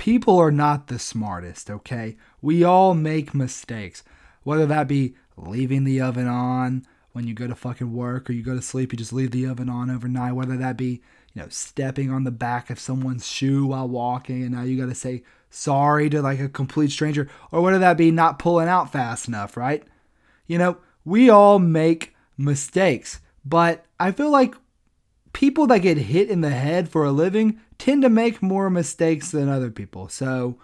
people are not the smartest, okay? We all make mistakes. Whether that be leaving the oven on when you go to fucking work or you go to sleep, you just leave the oven on overnight. Whether that be, stepping on the back of someone's shoe while walking and now you got to say sorry to like a complete stranger. Or whether that be not pulling out fast enough, right? We all make mistakes. But I feel like people that get hit in the head for a living tend to make more mistakes than other people. So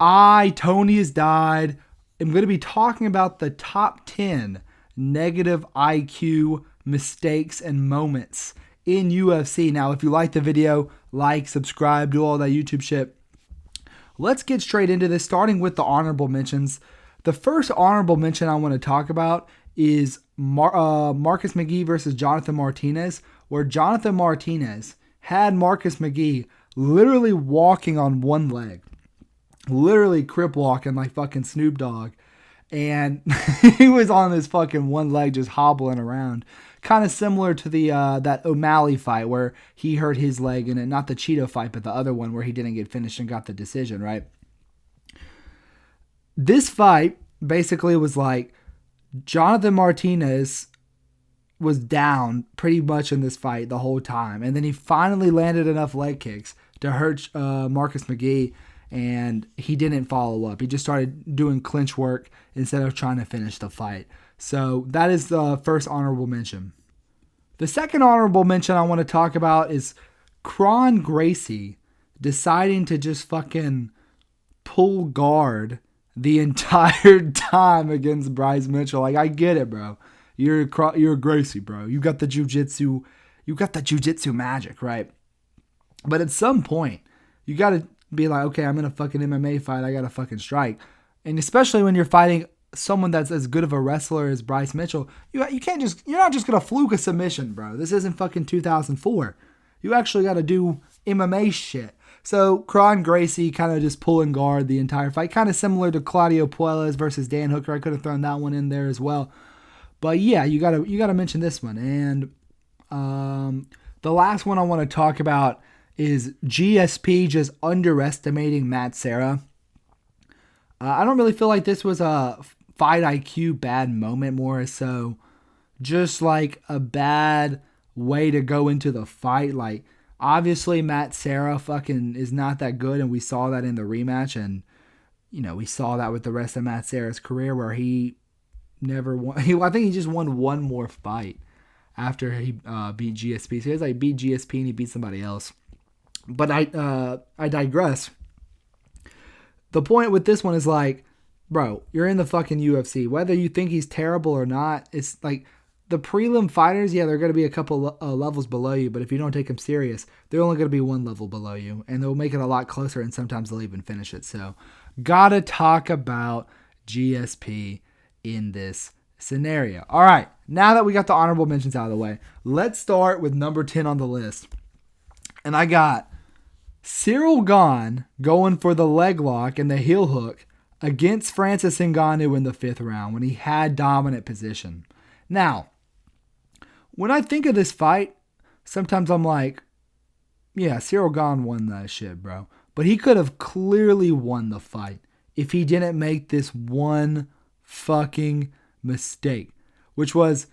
Tony has died. I'm going to be talking about the top 10 negative IQ mistakes and moments in UFC. Now, if you like the video, like, subscribe, do all that YouTube shit. Let's get straight into this, starting with the honorable mentions. The first honorable mention I want to talk about is Marcus McGee versus Jonathan Martinez, where Jonathan Martinez had Marcus McGee literally walking on one leg. Literally crip walking like fucking Snoop Dogg. And he was on his fucking one leg just hobbling around. Kind of similar to the that O'Malley fight where he hurt his leg in it. Not the Cheeto fight, but the other one where he didn't get finished and got the decision, right? This fight basically was like Jonathan Martinez was down pretty much in this fight the whole time. And then he finally landed enough leg kicks to hurt Marcus McGee. And he didn't follow up. He just started doing clinch work instead of trying to finish the fight. So that is the first honorable mention. The second honorable mention I want to talk about is Kron Gracie deciding to just fucking pull guard the entire time against Bryce Mitchell. Like, I get it, bro. You're Gracie, bro. You got the jiu-jitsu magic, right? But at some point, you got to be like, okay, I'm in a fucking MMA fight. I got to fucking strike. And especially when you're fighting someone that's as good of a wrestler as Bryce Mitchell, you're not just going to fluke a submission, bro. This isn't fucking 2004. You actually got to do MMA shit. So Kron Gracie kind of just pulling guard the entire fight. Kind of similar to Claudio Puelles versus Dan Hooker. I could have thrown that one in there as well. But yeah, you gotta mention this one. And the last one I want to talk about is GSP just underestimating Matt Serra. I don't really feel like this was a fight IQ bad moment, more so just like a bad way to go into the fight. Like, obviously Matt Serra fucking is not that good, and we saw that in the rematch, and we saw that with the rest of Matt Serra's career where he never won. I think he just won one more fight after he beat GSP. So he was like beat GSP and he beat somebody else. But I digress. The point with this one is like, bro, you're in the fucking UFC. Whether you think he's terrible or not, it's like the prelim fighters, yeah, they're going to be a couple levels below you. But if you don't take them serious, they're only going to be one level below you. And they'll make it a lot closer, and sometimes they'll even finish it. So gotta talk about GSP in this scenario. All right, now that we got the honorable mentions out of the way, let's start with number 10 on the list. And I got Ciryl Gane going for the leg lock and the heel hook against Francis Ngannou in the 5th round when he had dominant position. Now, when I think of this fight, sometimes I'm like, yeah, Ciryl Gane won that shit, bro. But he could have clearly won the fight if he didn't make this one fucking mistake, which was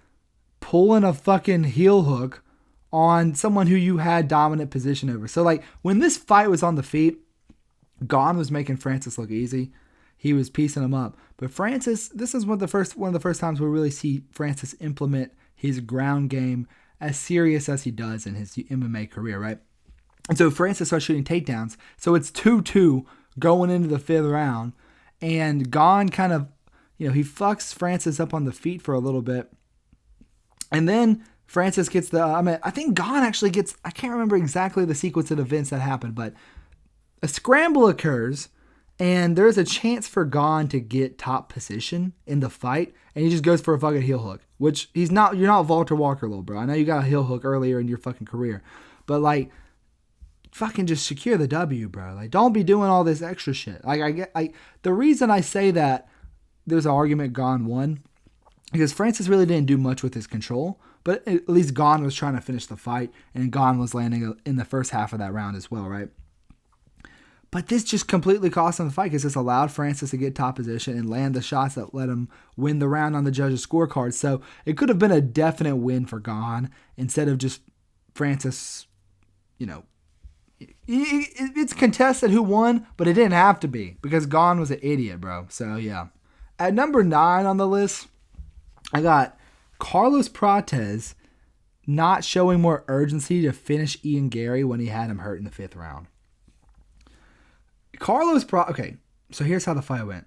pulling a fucking heel hook on someone who you had dominant position over. So like when this fight was on the feet, Gane was making Francis look easy. He was piecing him up. But Francis, this is one of the first times we'll really see Francis implement his ground game as serious as he does in his MMA career, right? And so Francis starts shooting takedowns. So it's 2-2 going into the 5th round. And Gane kind of, he fucks Francis up on the feet for a little bit. And then Francis gets I think Gane actually gets, I can't remember exactly the sequence of events that happened, but a scramble occurs and there's a chance for Gane to get top position in the fight. And he just goes for a fucking heel hook, which you're not Walter Walker, little bro. I know you got a heel hook earlier in your fucking career, but like, fucking just secure the W, bro. Like, don't be doing all this extra shit. Like, the reason I say that there's an argument Gane won because Francis really didn't do much with his control, but at least Gane was trying to finish the fight, and Gane was landing in the first half of that round as well, right? But this just completely cost him the fight because this allowed Francis to get top position and land the shots that let him win the round on the judges' scorecard. So it could have been a definite win for Gane instead of just Francis, it's contested who won, but it didn't have to be because Gane was an idiot, bro. So, yeah. At number 9 on the list, I got Carlos Prates not showing more urgency to finish Ian Gary when he had him hurt in the 5th round. Okay, so here's how the fight went.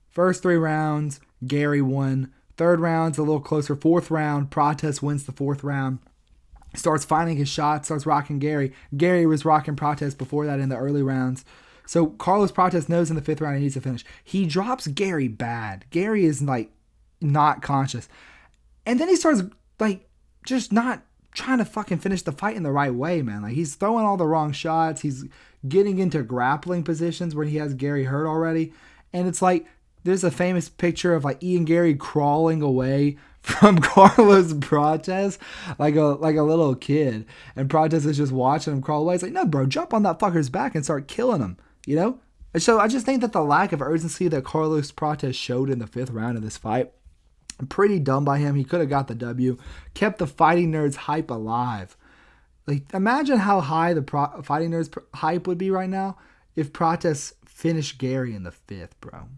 First 3 rounds, Gary won. 3rd round's a little closer. 4th round, Prates wins the 4th round. Starts finding his shots, starts rocking Gary. Gary was rocking Prates before that in the early rounds. So Carlos Prates knows in the 5th round he needs to finish. He drops Gary bad. Gary is not conscious. And then he starts just not trying to fucking finish the fight in the right way, man. He's throwing all the wrong shots. He's getting into grappling positions where he has Gary hurt already. And it's there's a famous picture of Ian Gary crawling away from Carlos Prates like a little kid. And Prates is just watching him crawl away. It's no, bro, jump on that fucker's back and start killing him, And so I just think that the lack of urgency that Carlos Prates showed in the 5th round of this fight, pretty dumb by him. He could have got the W. Kept the Fighting Nerds hype alive. Imagine how high the Fighting Nerds hype would be right now if Prates finished Gary in the 5th, bro.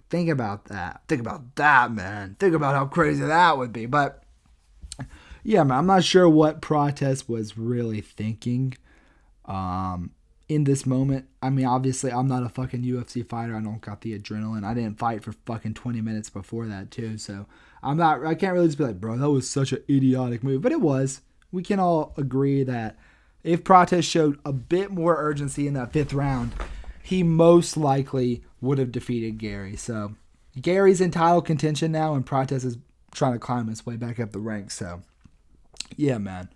Think about that. Think about that, man. Think about how crazy that would be. But, yeah, man, I'm not sure what Prates was really thinking in this moment. I mean, obviously, I'm not a fucking UFC fighter. I don't got the adrenaline. I didn't fight for fucking 20 minutes before that, too. So, I can't really just be bro, that was such an idiotic move. But it was. We can all agree that if Prates showed a bit more urgency in that 5th round, he most likely would have defeated Gary. So Gary's in title contention now, and Prates is trying to climb his way back up the ranks. So, yeah, man.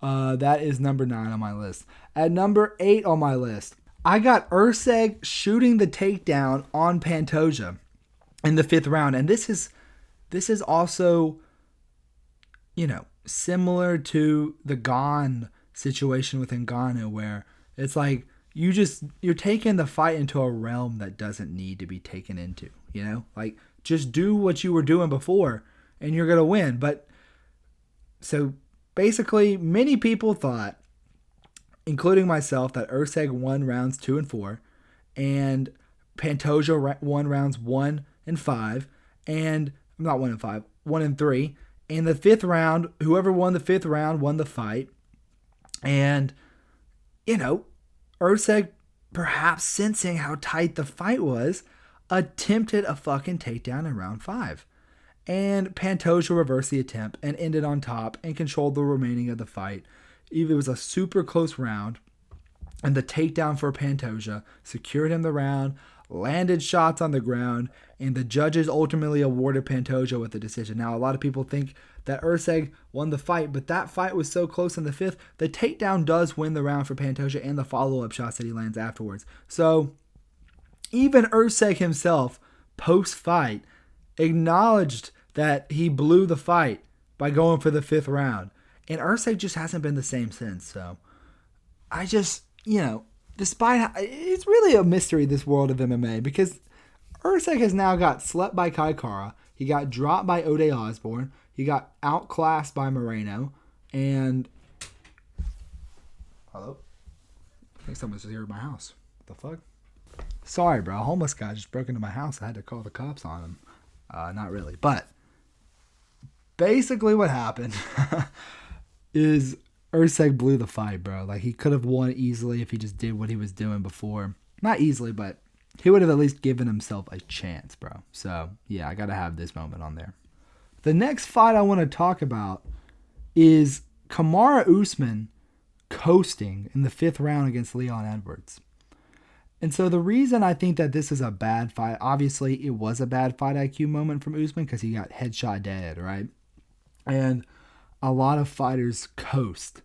That is number 9 on my list. At number 8 on my list, I got Erceg shooting the takedown on Pantoja in the 5th round. And this is also, similar to the Gane situation with Ngannou, where it's you're taking the fight into a realm that doesn't need to be taken into, just do what you were doing before and you're going to win. But so basically many people thought, including myself, that Erceg won rounds 2 and 4 and Pantoja won rounds 1 and 5 and not 1 and 5, 1 and 3. In the 5th round, whoever won the 5th round won the fight. And, Erceg, perhaps sensing how tight the fight was, attempted a fucking takedown in round 5. And Pantoja reversed the attempt and ended on top and controlled the remaining of the fight. It was a super close round. And the takedown for Pantoja secured him the round, landed shots on the ground, and the judges ultimately awarded Pantoja with the decision. Now, a lot of people think that Erceg won the fight, but that fight was so close in the 5th, the takedown does win the round for Pantoja and the follow-up shots that he lands afterwards. So, even Erceg himself, post-fight, acknowledged that he blew the fight by going for the 5th round. And Erceg just hasn't been the same since. So, I just, despite it's really a mystery, this world of MMA, because Erceg has now got slept by Kai Kara. He got dropped by Ode Osborne. He got outclassed by Moreno. And hello? I think someone's here at my house. What the fuck? Sorry, bro. A homeless guy just broke into my house. I had to call the cops on him. Not really. But basically what happened is Erceg blew the fight, bro. He could have won easily if he just did what he was doing before. Not easily, but he would have at least given himself a chance, bro. So, yeah, I got to have this moment on there. The next fight I want to talk about is Kamaru Usman coasting in the 5th round against Leon Edwards. And so the reason I think that this is a bad fight, obviously it was a bad fight IQ moment from Usman because he got headshot dead, right? And a lot of fighters coast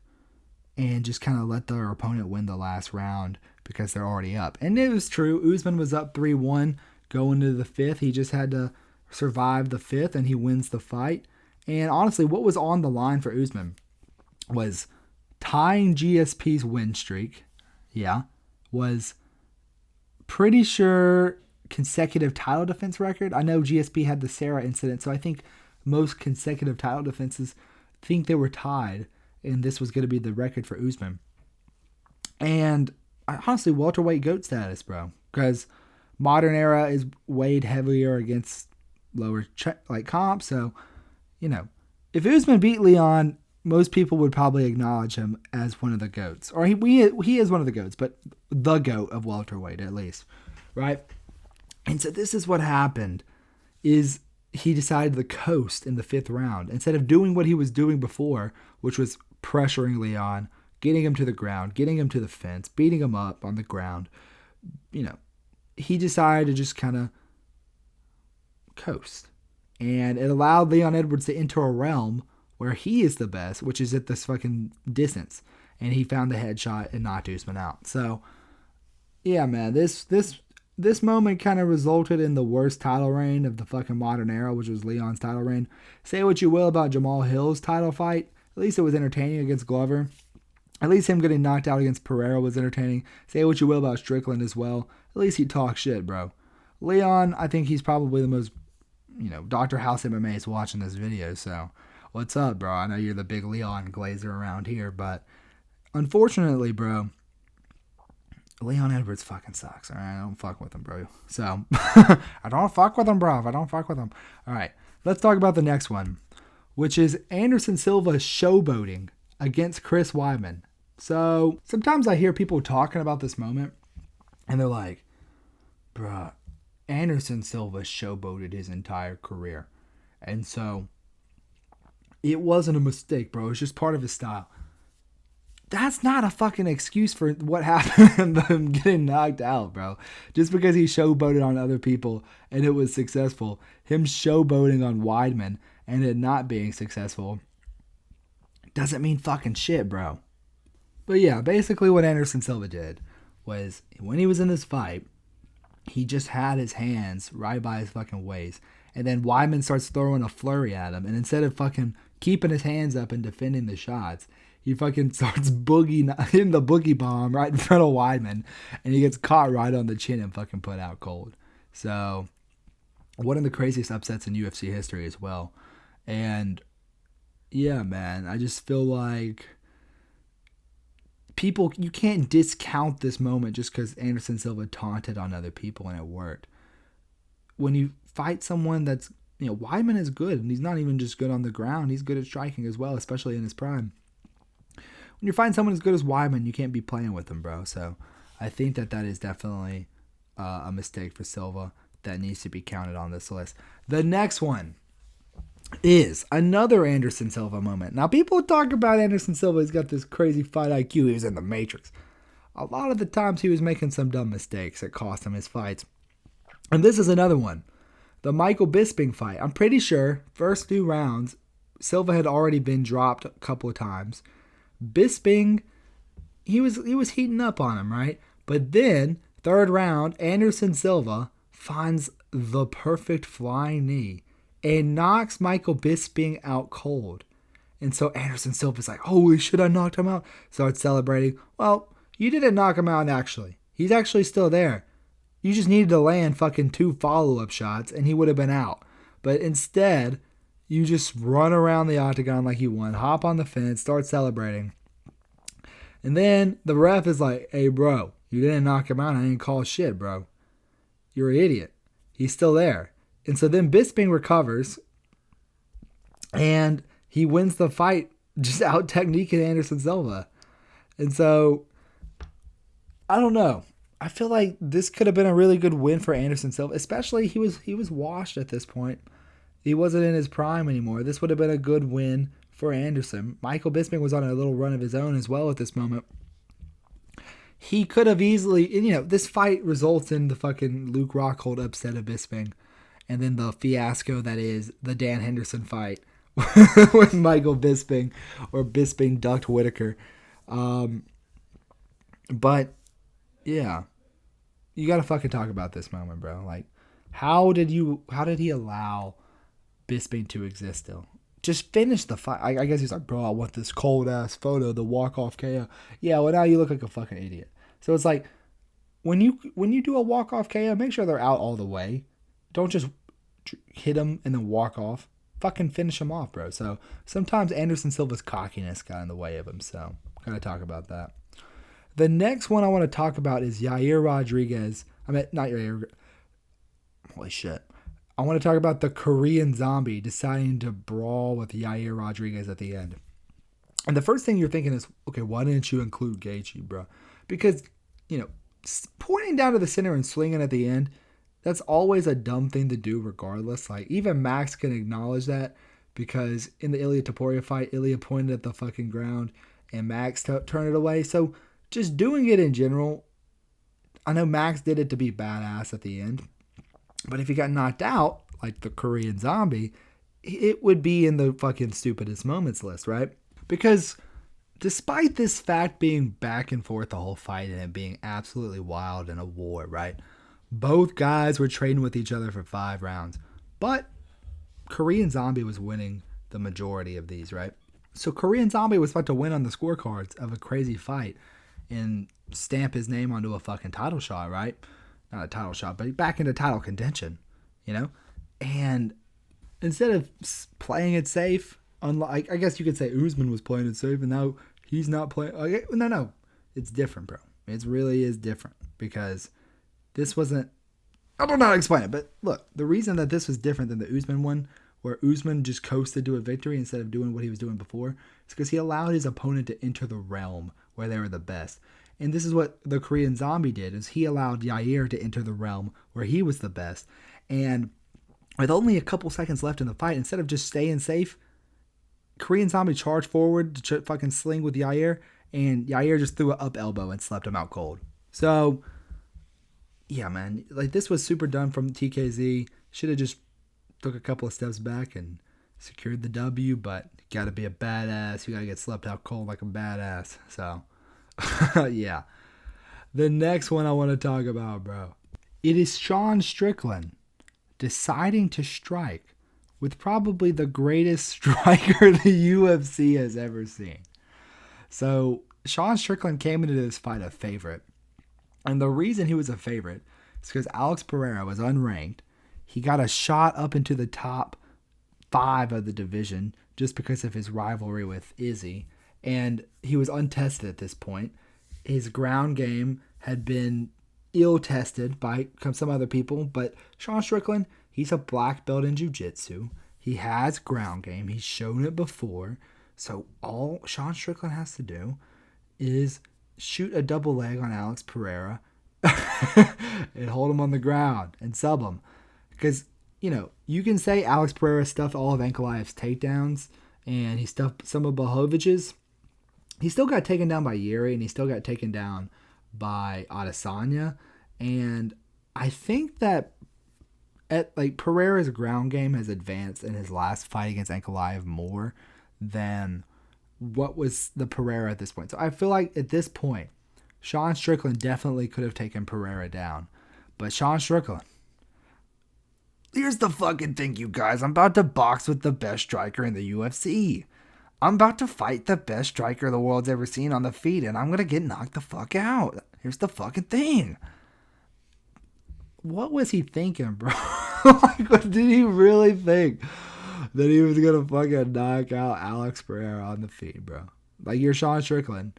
and just kind of let their opponent win the last round because they're already up. And it was true. Usman was up 3-1 going into the 5th. He just had to survive the 5th and he wins the fight. And honestly, what was on the line for Usman was tying GSP's win streak. Yeah. Was pretty sure consecutive title defense record. I know GSP had the Sarah incident, so I think most consecutive title defenses think they were tied, and this was going to be the record for Usman. And honestly, welterweight GOAT status, bro, because modern era is weighed heavier against lower comp. So, if Usman beat Leon, most people would probably acknowledge him as one of the GOATs. Or he is one of the GOATs, but the GOAT of welterweight at least, right? And so this is what happened, is he decided to coast in the 5th round. Instead of doing what he was doing before, which was pressuring Leon, getting him to the ground, getting him to the fence, beating him up on the ground, he decided to just kind of coast. And it allowed Leon Edwards to enter a realm where he is the best, which is at this fucking distance. And he found the headshot and knocked Usman out. So, yeah, man, this moment kind of resulted in the worst title reign of the fucking modern era, which was Leon's title reign. Say what you will about Jamal Hill's title fight. At least it was entertaining against Glover. At least him getting knocked out against Pereira was entertaining. Say what you will about Strickland as well. At least he talks shit, bro. Leon, I think he's probably the most, Dr. House MMA is watching this video, so what's up, bro? I know you're the big Leon glazer around here, but unfortunately, bro, Leon Edwards fucking sucks, all right? I don't fuck with him, bro. So, I don't fuck with him, bro. I don't fuck with him. All right, let's talk about the next one, which is Anderson Silva showboating against Chris Weidman. So, sometimes I hear people talking about this moment, and they're like, bruh, Anderson Silva showboated his entire career. And so, it wasn't a mistake, bro. It's just part of his style. That's not a fucking excuse for what happened and him getting knocked out, bro. Just because he showboated on other people and it was successful, him showboating on Weidman and it not being successful doesn't mean fucking shit, bro. But yeah, basically what Anderson Silva did was when he was in this fight, he just had his hands right by his fucking waist. And then Weidman starts throwing a flurry at him. And instead of fucking keeping his hands up and defending the shots, he fucking starts hitting the boogie bomb right in front of Weidman. And he gets caught right on the chin and fucking put out cold. So, one of the craziest upsets in UFC history as well. And, yeah, man, I just feel like you can't discount this moment just because Anderson Silva taunted on other people and it worked. When you fight someone that's, Weidman is good, and he's not even just good on the ground. He's good at striking as well, especially in his prime. When you're fighting someone as good as Weidman, you can't be playing with him, bro. So I think that is definitely a mistake for Silva that needs to be counted on this list. The next one is another Anderson Silva moment. Now, people talk about Anderson Silva. He's got this crazy fight IQ. He was in the Matrix. A lot of the times he was making some dumb mistakes that cost him his fights. And this is another one. The Michael Bisping fight. I'm pretty sure first 2 rounds, Silva had already been dropped a couple of times. Bisping, he was heating up on him, right? But then, 3rd round, Anderson Silva finds the perfect flying knee and knocks Michael Bisping out cold. And so Anderson Silva's like, holy shit, I knocked him out. Starts celebrating. Well, you didn't knock him out actually. He's actually still there. You just needed to land fucking 2 follow-up shots and he would have been out. But instead, you just run around the octagon like you won, hop on the fence, start celebrating. And then the ref is like, hey, bro, you didn't knock him out. I didn't call shit, bro. You're an idiot. He's still there. And so then Bisping recovers and he wins the fight just out techniquing Anderson Silva. And so, I don't know. I feel like this could have been a really good win for Anderson Silva, especially he was washed at this point. He wasn't in his prime anymore. This would have been a good win for Anderson. Michael Bisping was on a little run of his own as well at this moment. He could have easily, this fight results in the fucking Luke Rockhold upset of Bisping, and then the fiasco that is the Dan Henderson fight with Michael Bisping, or Bisping ducked Whitaker. But yeah, you gotta fucking talk about this moment, bro. Like, how did he allow Bisping to exist still? Just finish the fight. I guess he's like, bro, I want this cold ass photo, the walk off KO. Yeah, well now you look like a fucking idiot. So it's like, when you do a walk-off KO, make sure they're out all the way. Don't just hit them and then walk off. Fucking finish them off, bro. So sometimes Anderson Silva's cockiness got in the way of him. So gotta talk about that. The next one I want to talk about is Yair Rodriguez. I mean, not Yair. Holy shit. I want to talk about the Korean Zombie deciding to brawl with Yair Rodriguez at the end. And the first thing you're thinking is, okay, why didn't you include Gaethje, bro? Because, pointing down to the center and swinging at the end, that's always a dumb thing to do regardless. Like, even Max can acknowledge that because in the Ilya Taporia fight, Ilya pointed at the fucking ground and Max turned it away. So just doing it in general, I know Max did it to be badass at the end, but if he got knocked out, like the Korean Zombie, it would be in the fucking stupidest moments list, right? Because despite this fact being back and forth the whole fight and it being absolutely wild and a war, right? Both guys were trading with each other for 5 rounds. But Korean Zombie was winning the majority of these, right? So Korean Zombie was about to win on the scorecards of a crazy fight and stamp his name onto a fucking title shot, right? Not a title shot, but back into title contention, And instead of playing it safe, unlike, I guess you could say Usman was playing it safe and now he's not playing. No. It's different, bro. It really is different because this wasn't, I don't know how to explain it, but look, the reason that this was different than the Usman one, where Usman just coasted to a victory instead of doing what he was doing before, is because he allowed his opponent to enter the realm where they were the best. And this is what the Korean Zombie did, is he allowed Yair to enter the realm where he was the best. And with only a couple seconds left in the fight, instead of just staying safe, Korean Zombie charged forward to fucking sling with Yair, and Yair just threw an up elbow and slept him out cold. So, yeah, man, like this was super done from TKZ. Should have just took a couple of steps back and secured the W, but you gotta be a badass. You gotta get slept out cold like a badass. So, yeah. The next one I want to talk about, bro. It is Sean Strickland deciding to strike with probably the greatest striker the UFC has ever seen. So, Sean Strickland came into this fight a favorite. And the reason he was a favorite is because Alex Pereira was unranked. He got a shot up into the top 5 of the division just because of his rivalry with Izzy. And he was untested at this point. His ground game had been ill-tested by some other people. But Sean Strickland, he's a black belt in jiu-jitsu. He has ground game. He's shown it before. So all Sean Strickland has to do is shoot a double leg on Alex Pereira and hold him on the ground and sub him. Because, you can say Alex Pereira stuffed all of Ankalaev's takedowns and he stuffed some of Blachowicz. He still got taken down by Yuri and he still got taken down by Adesanya. And I think that Pereira's ground game has advanced in his last fight against Ankalaev more than what was the Pereira at this point. So I feel like at this point, Sean Strickland definitely could have taken Pereira down. But Sean Strickland, here's the fucking thing, you guys. I'm about to box with the best striker in the UFC. I'm about to fight the best striker the world's ever seen on the feet, and I'm going to get knocked the fuck out. Here's the fucking thing. What was he thinking, bro? Did he really think that he was going to fucking knock out Alex Pereira on the feet, bro? Like, you're Sean Strickland.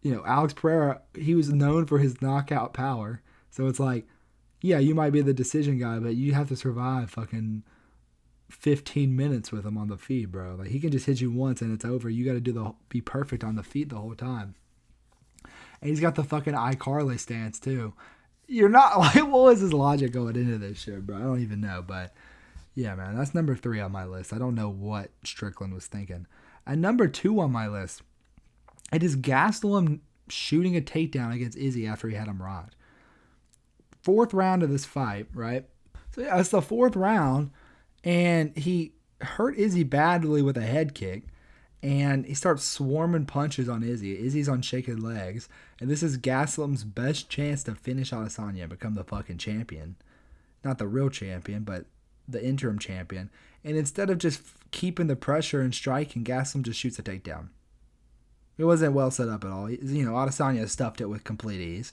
Alex Pereira, he was known for his knockout power. So it's like, yeah, you might be the decision guy, but you have to survive fucking 15 minutes with him on the feet, bro. Like, he can just hit you once and it's over. You got to be perfect on the feet the whole time. And he's got the fucking iCarly stance, too. You're not, like, what was his logic going into this shit, bro? I don't even know, but yeah, man, that's number 3 on my list. I don't know what Strickland was thinking. And number 2 on my list, it is Gastelum shooting a takedown against Izzy after he had him rocked. 4th round of this fight, right? So yeah, it's the 4th round, and he hurt Izzy badly with a head kick, and he starts swarming punches on Izzy. Izzy's on shaking legs, and this is Gastelum's best chance to finish Adesanya and become the fucking champion. Not the real champion, but the interim champion. And instead of just keeping the pressure and striking, Gastelum just shoots a takedown. It wasn't well set up at all. Adesanya stuffed it with complete ease.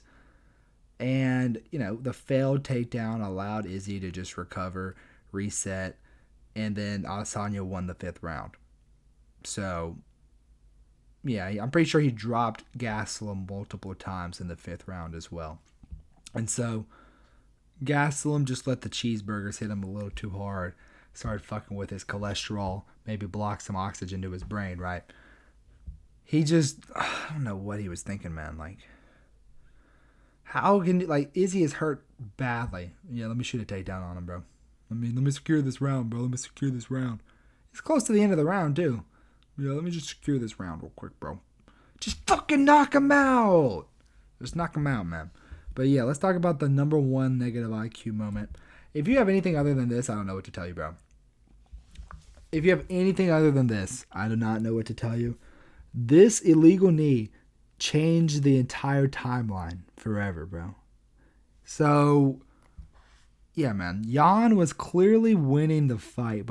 And, the failed takedown allowed Izzy to just recover, reset, and then Adesanya won the 5th round. So, yeah, I'm pretty sure he dropped Gastelum multiple times in the 5th round as well. And so, Gastelum just let the cheeseburgers hit him a little too hard. Started fucking with his cholesterol, maybe blocked some oxygen to his brain, right? He just, I don't know what he was thinking, man. Like, how can, Izzy is hurt badly. Yeah, let me shoot a takedown on him, bro. Let me secure this round, bro. Let me secure this round. It's close to the end of the round, too. Yeah, let me just secure this round real quick, bro. Just fucking knock him out. Just knock him out, man. But yeah, let's talk about the number one negative IQ moment. If you have anything other than this, I don't know what to tell you, bro. If you have anything other than this, I do not know what to tell you. This illegal knee changed the entire timeline forever, bro. So, yeah, man. Jan was clearly winning the fight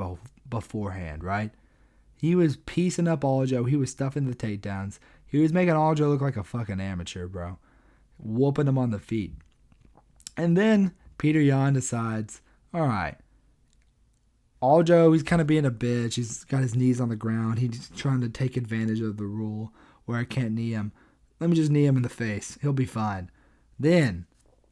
beforehand, right? He was piecing up Aljo. He was stuffing the takedowns. He was making Aljo look like a fucking amateur, bro. Whooping him on the feet. And then Peter Yan decides, all right, Aljo, he's kind of being a bitch. He's got his knees on the ground. He's trying to take advantage of the rule where I can't knee him. Let me just knee him in the face. He'll be fine. Then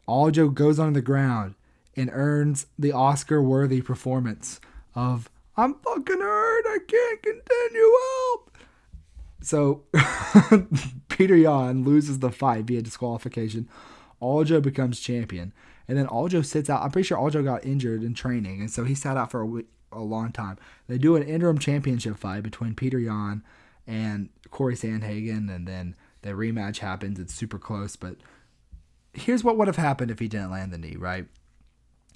Aljo goes on the ground and earns the Oscar-worthy performance of, I'm fucking hurt. I can't continue. Help. So Peter Yan loses the fight via disqualification. Aljo becomes champion. And then Aljo sits out. I'm pretty sure Aljo got injured in training. And so he sat out for a long time. They do an interim championship fight between Peter Yan and Corey Sandhagen. And then the rematch happens. It's super close. But here's what would have happened if he didn't land the knee, right?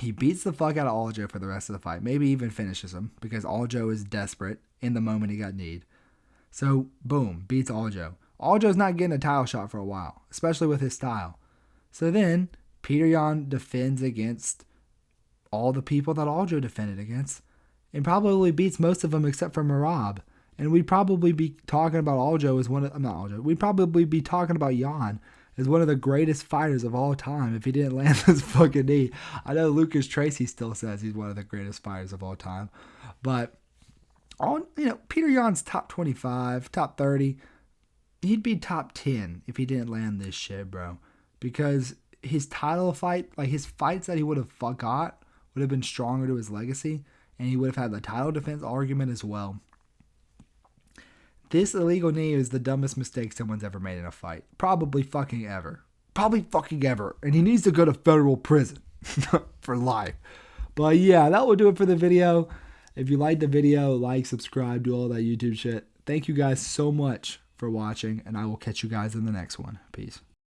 He beats the fuck out of Aljo for the rest of the fight. Maybe even finishes him because Aljo is desperate in the moment he got kneed. So, boom, beats Aljo. Aljo's not getting a title shot for a while, especially with his style. So then, Peter Yan defends against all the people that Aljo defended against and probably beats most of them except for Merab. And we'd probably be talking about Aljo as we'd probably be talking about Yan as one of the greatest fighters of all time if he didn't land this fucking knee. I know Lucas Tracy still says he's one of the greatest fighters of all time. But, Peter Yan's top 25, top 30. He'd be top 10 if he didn't land this shit, bro. Because his title fight, his fights that he would have got would have been stronger to his legacy. And he would have had the title defense argument as well. This illegal knee is the dumbest mistake someone's ever made in a fight. Probably fucking ever. And he needs to go to federal prison for life. But yeah, that will do it for the video. If you liked the video, like, subscribe, do all that YouTube shit. Thank you guys so much for watching, and I will catch you guys in the next one. Peace.